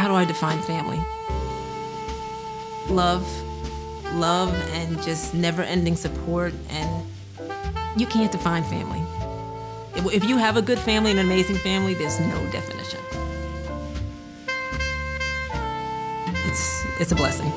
how do I define family? Love, and just never-ending support, and you can't define family. If you have a good family, an amazing family, there's no definition. It's a blessing.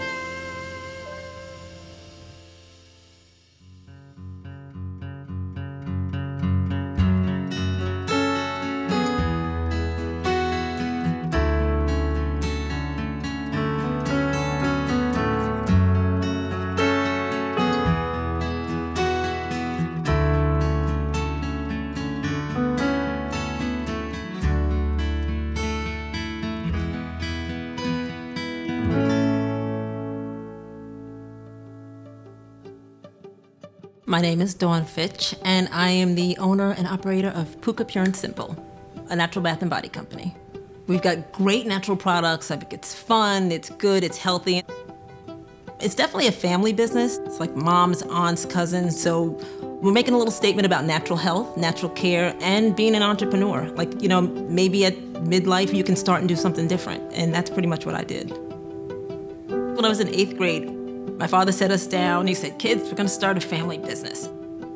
My name is Dawn Fitch, and I am the owner and operator of Puka Pure and Simple, a natural bath and body company. We've got great natural products. I think it's fun, it's good, it's healthy. It's definitely a family business. It's like moms, aunts, cousins. So we're making a little statement about natural health, natural care, and being an entrepreneur. Like, you know, maybe at midlife you can start and do something different. And that's pretty much what I did. When I was in 8th grade, my father sat us down. He said, kids, we're gonna start a family business.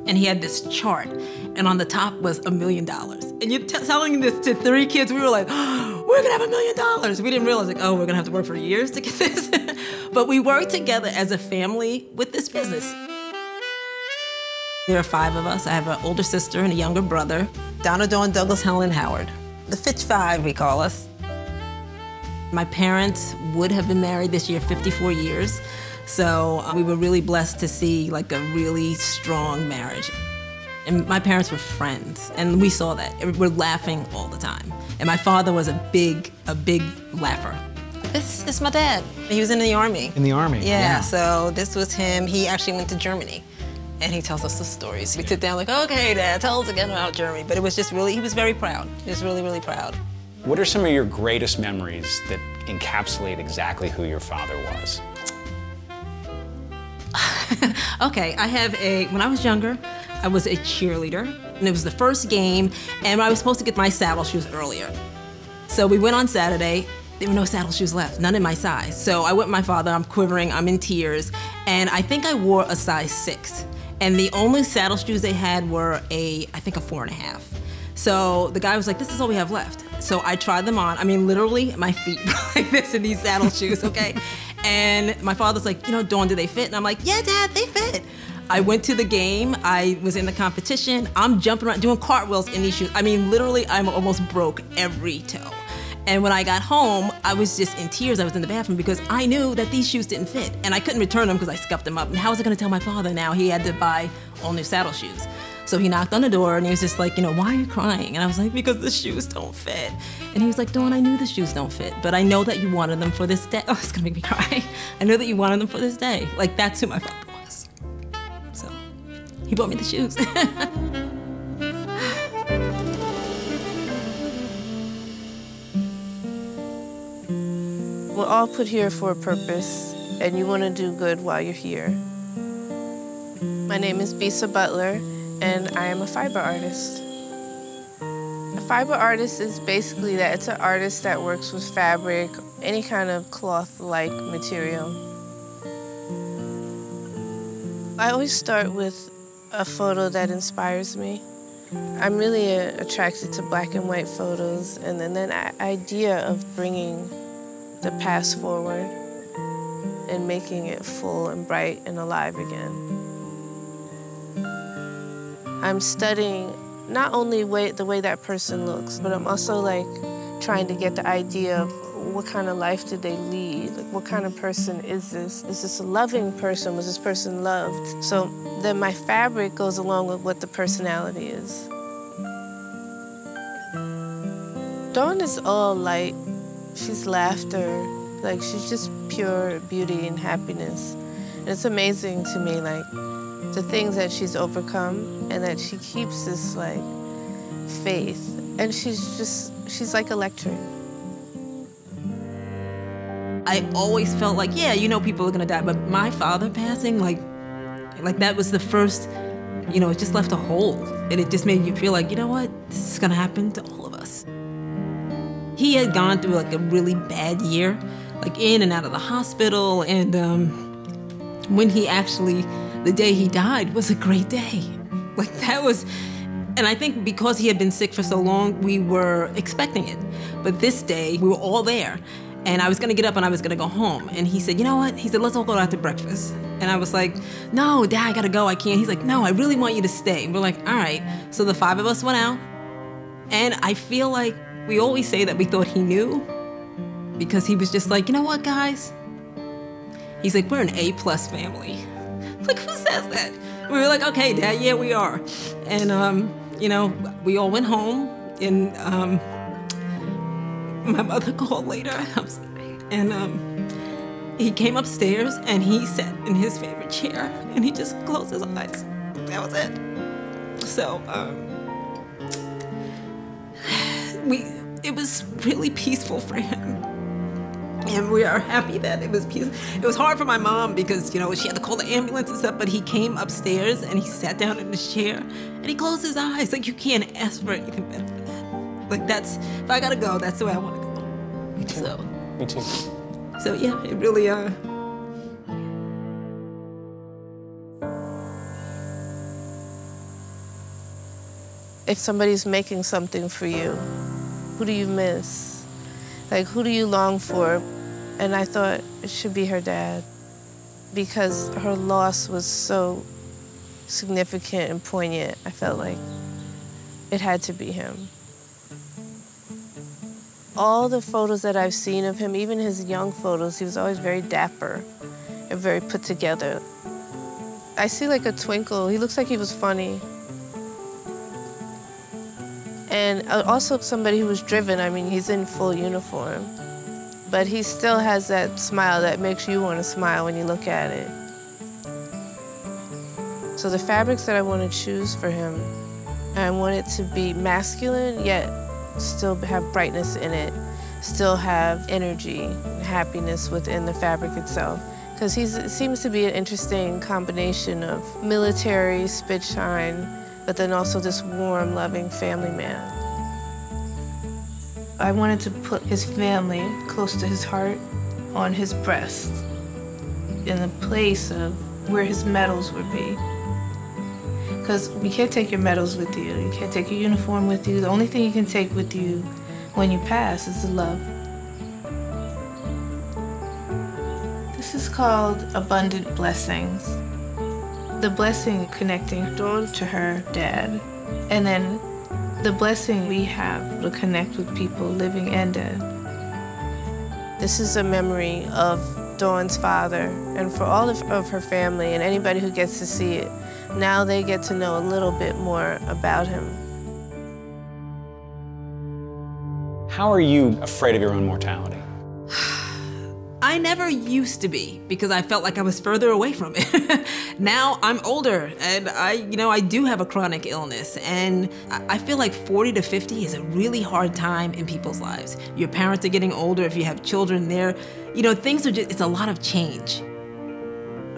And he had this chart, and on the top was $1 million. And you're telling this to 3 kids, we were like, oh, we're gonna have $1 million. We didn't realize, like, oh, we're gonna have to work for years to get this. But we worked together as a family with this business. There are 5 of us. I have an older sister and a younger brother. Donna, Dawn, Douglas, Helen, Howard. The Fitch 5, we call us. My parents would have been married this year 54 years. So we were really blessed to see like a really strong marriage. And my parents were friends, and we saw that. We're laughing all the time. And my father was a big laugher. This is my dad. He was in the Army. In the Army? Yeah, so this was him. He actually went to Germany, and he tells us the stories. We sit down like, okay, Dad, tell us again about Germany. But it was just really, he was very proud. He was really, really proud. What are some of your greatest memories that encapsulate exactly who your father was? Okay, when I was younger, I was a cheerleader, and it was the first game, and I was supposed to get my saddle shoes earlier. So we went on Saturday. There were no saddle shoes left, none in my size. So I went with my father, I'm quivering, I'm in tears, and I think I wore a size 6. And the only saddle shoes they had were I think a 4.5. So the guy was like, this is all we have left. So I tried them on. I mean, literally, my feet were like this in these saddle shoes, okay? And my father's like, you know, Dawn, do they fit? And I'm like, yeah, Dad, they fit. I went to the game. I was in the competition. I'm jumping around, doing cartwheels in these shoes. I mean, literally, I almost broke every toe. And when I got home, I was just in tears. I was in the bathroom because I knew that these shoes didn't fit. And I couldn't return them because I scuffed them up. And how was I going to tell my father now? He had to buy all new saddle shoes. So he knocked on the door, and he was just like, you know, why are you crying? And I was like, because the shoes don't fit. And he was like, Dawn, I knew the shoes don't fit, but I know that you wanted them for this day. Oh, it's gonna make me cry. I know that you wanted them for this day. Like, that's who my father was. So he bought me the shoes. We're all put here for a purpose, and you want to do good while you're here. My name is Bisa Butler, and I am a fiber artist. A fiber artist is basically that. It's an artist that works with fabric, any kind of cloth-like material. I always start with a photo that inspires me. I'm really attracted to black and white photos, and then that idea of bringing the past forward and making it full and bright and alive again. I'm studying not only the way that person looks, but I'm also like trying to get the idea of what kind of life did they lead? Like, what kind of person is this? Is this a loving person? Was this person loved? So then my fabric goes along with what the personality is. Dawn is all light. She's laughter. Like, she's just pure beauty and happiness. And it's amazing to me, like, the things that she's overcome and that she keeps this, like, faith. And she's like electric. I always felt like, yeah, you know people are gonna die, but my father passing, like that was the first, you know, it just left a hole. And it just made you feel like, you know what, this is gonna happen to all of us. He had gone through like a really bad year, like in and out of the hospital, and when he actually, the day he died was a great day. Like that was, and I think because he had been sick for so long, we were expecting it. But this day, we were all there. And I was gonna get up and I was gonna go home. And he said, you know what? He said, let's all go out to breakfast. And I was like, no, Dad, I gotta go, I can't. He's like, no, I really want you to stay. And we're like, all right. So the 5 of us went out. And I feel like we always say that we thought he knew, because he was just like, you know what, guys? He's like, we're an A+ family. Like, who says that? We were like, okay, Dad, yeah, we are. And, you know, we all went home, and my mother called later, I'm sorry. And he came upstairs and he sat in his favorite chair and he just closed his eyes. That was it. So, it was really peaceful for him. And we are happy that it was peaceful. It was hard for my mom because, you know, she had to call the ambulance and stuff, but he came upstairs and he sat down in his chair and he closed his eyes. Like, you can't ask for anything better than that. Like, that's, if I gotta go, that's the way I wanna go. Me too. So. Me too. So yeah, it really, If somebody's making something for you, who do you miss? Like, who do you long for? And I thought it should be her dad, because her loss was so significant and poignant. I felt like it had to be him. All the photos that I've seen of him, even his young photos, he was always very dapper and very put together. I see like a twinkle. He looks like he was funny. And also somebody who was driven. I mean, he's in full uniform, but he still has that smile that makes you want to smile when you look at it. So the fabrics that I want to choose for him, I want it to be masculine, yet still have brightness in it, still have energy and happiness within the fabric itself. Because he seems to be an interesting combination of military, spit shine, but then also this warm, loving family man. I wanted to put his family close to his heart, on his breast, in the place of where his medals would be. Because you can't take your medals with you. You can't take your uniform with you. The only thing you can take with you when you pass is the love. This is called Abundant Blessings. The blessing connecting Dawn to her dad, and then the blessing we have to connect with people living and dead. This is a memory of Dawn's father, and for all of her family and anybody who gets to see it, now they get to know a little bit more about him. How are you afraid of your own mortality? I never used to be, because I felt like I was further away from it. Now I'm older, and I do have a chronic illness, and I feel like 40 to 50 is a really hard time in people's lives. Your parents are getting older. If you have children, things are just, it's a lot of change.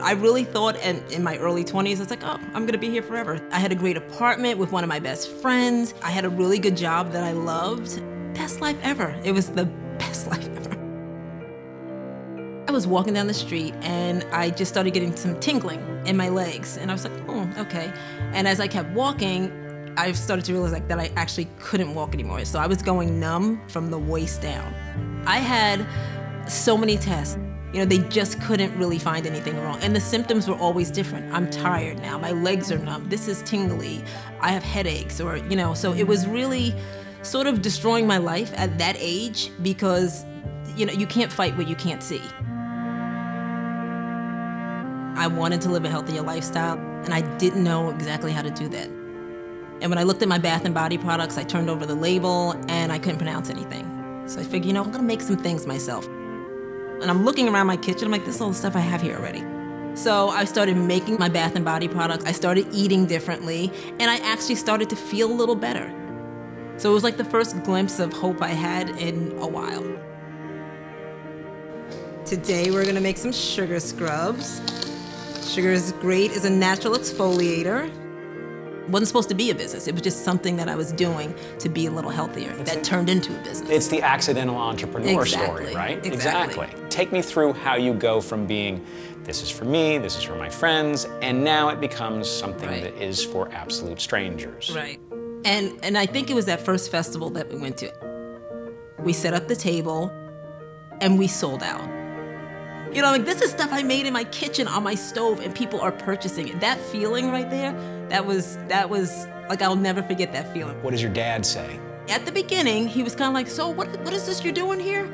I really thought in my early 20s, I was like, oh, I'm gonna be here forever. I had a great apartment with one of my best friends. I had a really good job that I loved. Best life ever. It was the best life ever. I was walking down the street and I just started getting some tingling in my legs. And I was like, oh, okay. And as I kept walking, I started to realize that I actually couldn't walk anymore. So I was going numb from the waist down. I had so many tests. They just couldn't really find anything wrong. And the symptoms were always different. I'm tired now, my legs are numb, this is tingly, I have headaches, so it was really sort of destroying my life at that age, because, you can't fight what you can't see. I wanted to live a healthier lifestyle, and I didn't know exactly how to do that. And when I looked at my Bath & Body products, I turned over the label, and I couldn't pronounce anything. So I figured, I'm gonna make some things myself. And I'm looking around my kitchen, I'm like, this is all the stuff I have here already. So I started making my Bath & Body products. I started eating differently, and I actually started to feel a little better. So it was like the first glimpse of hope I had in a while. Today we're gonna make some sugar scrubs. Sugar is great as a natural exfoliator. It wasn't supposed to be a business. It was just something that I was doing to be a little healthier that turned into a business. It's the accidental entrepreneur Exactly. story, right? Exactly. Take me through how you go from being, this is for me, this is for my friends, and now it becomes something that is for absolute strangers. Right. And I think it was that first festival that we went to. We set up the table and we sold out. You know, like, this is stuff I made in my kitchen on my stove and people are purchasing it. That feeling right there, that was like, I'll never forget that feeling. What does your dad say? At the beginning, he was kind of like, so what is this you're doing here?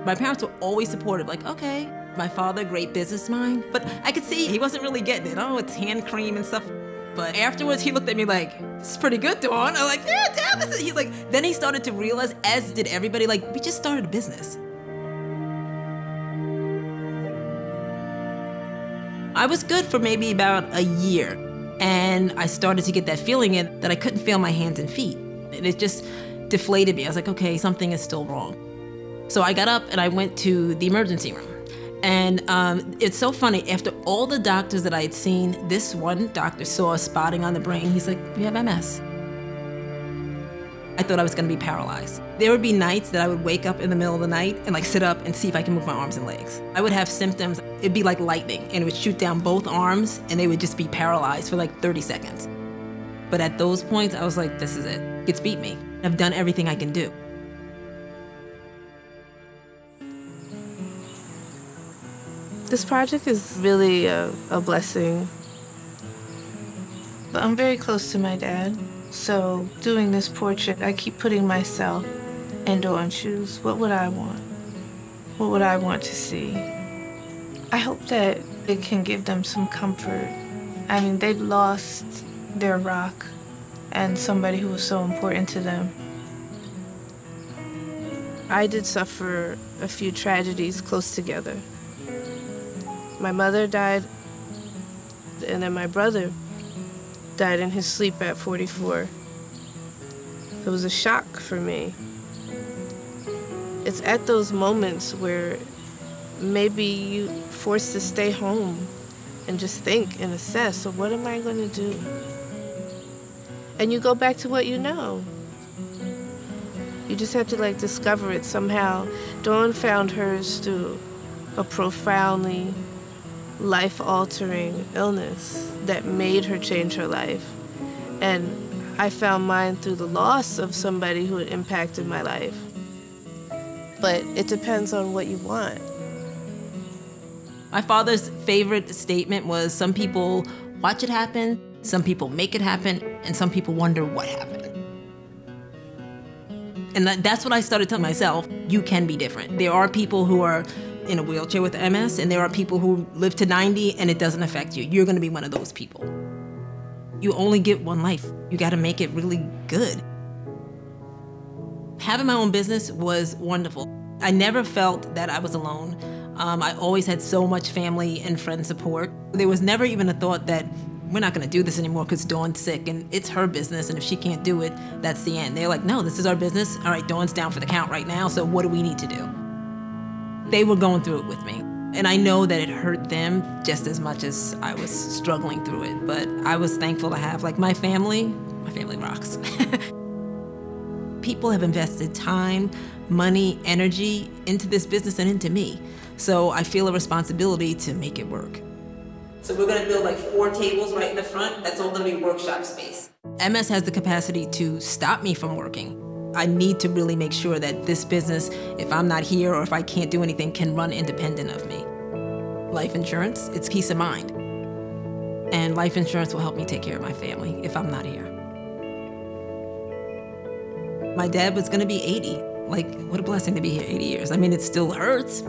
My parents were always supportive, like, okay. My father, great business mind, but I could see he wasn't really getting it. Oh, it's hand cream and stuff. But afterwards, he looked at me like, this is pretty good, Dawn. I'm like, yeah, Dad, this is, he's like, then he started to realize, as did everybody, like, we just started a business. I was good for maybe about a year, and I started to get that feeling in that I couldn't feel my hands and feet. And it just deflated me. I was like, okay, something is still wrong. So I got up and I went to the emergency room. And it's so funny, after all the doctors that I had seen, this one doctor saw a spotting on the brain. He's like, you have MS. I thought I was gonna be paralyzed. There would be nights that I would wake up in the middle of the night and like sit up and see if I can move my arms and legs. I would have symptoms, it'd be like lightning, and it would shoot down both arms and they would just be paralyzed for like 30 seconds. But at those points, I was like, this is it. It's beat me. I've done everything I can do. This project is really a blessing. I'm very close to my dad, so doing this portrait, I keep putting myself in Dawn's shoes. What would I want? What would I want to see? I hope that it can give them some comfort. I mean, they've lost their rock and somebody who was so important to them. I did suffer a few tragedies close together. My mother died, and then my brother died in his sleep at 44. It was a shock for me. It's at those moments where maybe you're forced to stay home and just think and assess, so what am I going to do? And you go back to what you know. You just have to like discover it somehow. Dawn found hers through a profoundly life-altering illness that made her change her life. And I found mine through the loss of somebody who had impacted my life. But it depends on what you want. My father's favorite statement was, some people watch it happen, some people make it happen, and some people wonder what happened. And that's what I started telling myself, you can be different. There are people who are in a wheelchair with MS, and there are people who live to 90 and it doesn't affect you. You're gonna be one of those people. You only get one life. You gotta make it really good. Having my own business was wonderful. I never felt that I was alone. I always had so much family and friend support. There was never even a thought that we're not gonna do this anymore because Dawn's sick and it's her business, and if she can't do it, that's the end. They're like, no, this is our business. All right, Dawn's down for the count right now, so what do we need to do? They were going through it with me. And I know that it hurt them just as much as I was struggling through it. But I was thankful to have, like, my family rocks. People have invested time, money, energy into this business and into me. So I feel a responsibility to make it work. So we're gonna build like 4 tables right in the front. That's all gonna be workshop space. MS has the capacity to stop me from working. I need to really make sure that this business, if I'm not here or if I can't do anything, can run independent of me. Life insurance, it's peace of mind. And life insurance will help me take care of my family if I'm not here. My dad was gonna be 80. Like, what a blessing to be here 80 years. I mean, it still hurts,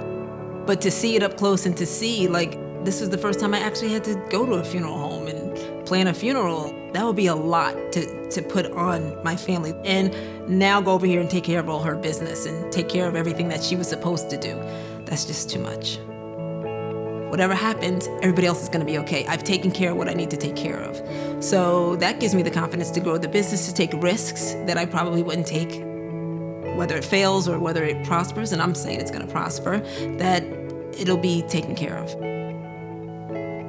but to see it up close and to see, like, this was the first time I actually had to go to a funeral home and plan a funeral. That would be a lot to put on my family. And now go over here and take care of all her business and take care of everything that she was supposed to do. That's just too much. Whatever happens, everybody else is gonna be okay. I've taken care of what I need to take care of. So that gives me the confidence to grow the business, to take risks that I probably wouldn't take, whether it fails or whether it prospers, and I'm saying it's gonna prosper, that it'll be taken care of.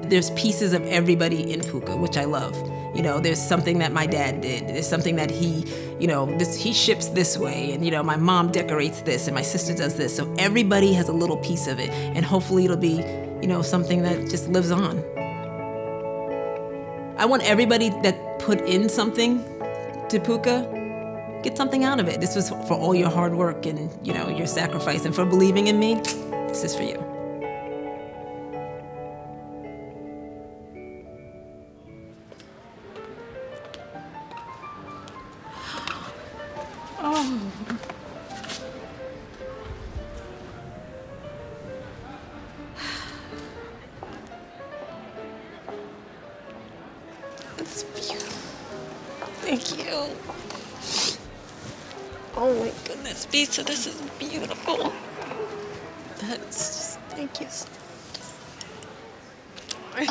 There's pieces of everybody in Puka, which I love. You know, there's something that my dad did. There's something that he ships this way, and my mom decorates this, and my sister does this. So everybody has a little piece of it, and hopefully it'll be, something that just lives on. I want everybody that put in something to Puka, get something out of it. This was for all your hard work and, your sacrifice, and for believing in me. This is for you. Oh. It's beautiful. Thank you. Oh my goodness, Bisa, this is beautiful. Thank you so much.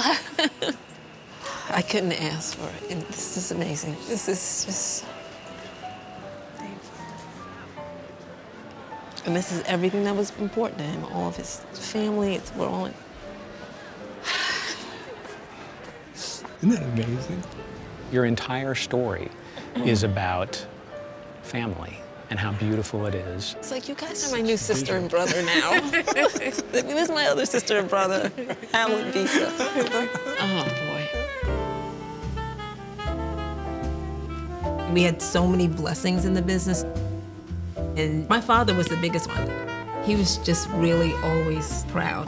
I couldn't ask for it. And this is amazing. This is just... And this is everything that was important to him, all of his family. We're all in. Isn't that amazing? Your entire story is about family and how beautiful it is. It's like, you guys are my new sister and brother now. This is my other sister and brother, Al and Bisa. Oh, boy. We had so many blessings in the business. And my father was the biggest one. He was just really always proud.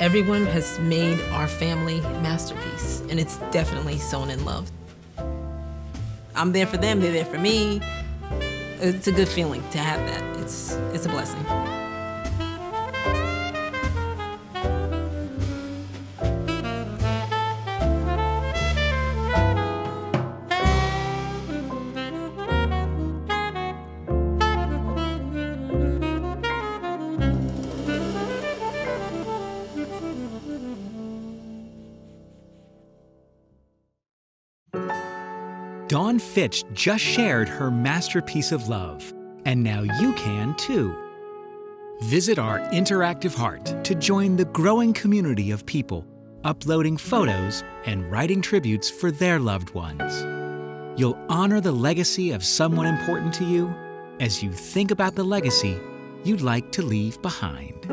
Everyone has made our family masterpiece, and it's definitely sown in love. I'm there for them, they're there for me. It's a good feeling to have that. It's a blessing. Dawn Fitch just shared her masterpiece of love, and now you can too. Visit our interactive heart to join the growing community of people uploading photos and writing tributes for their loved ones. You'll honor the legacy of someone important to you as you think about the legacy you'd like to leave behind.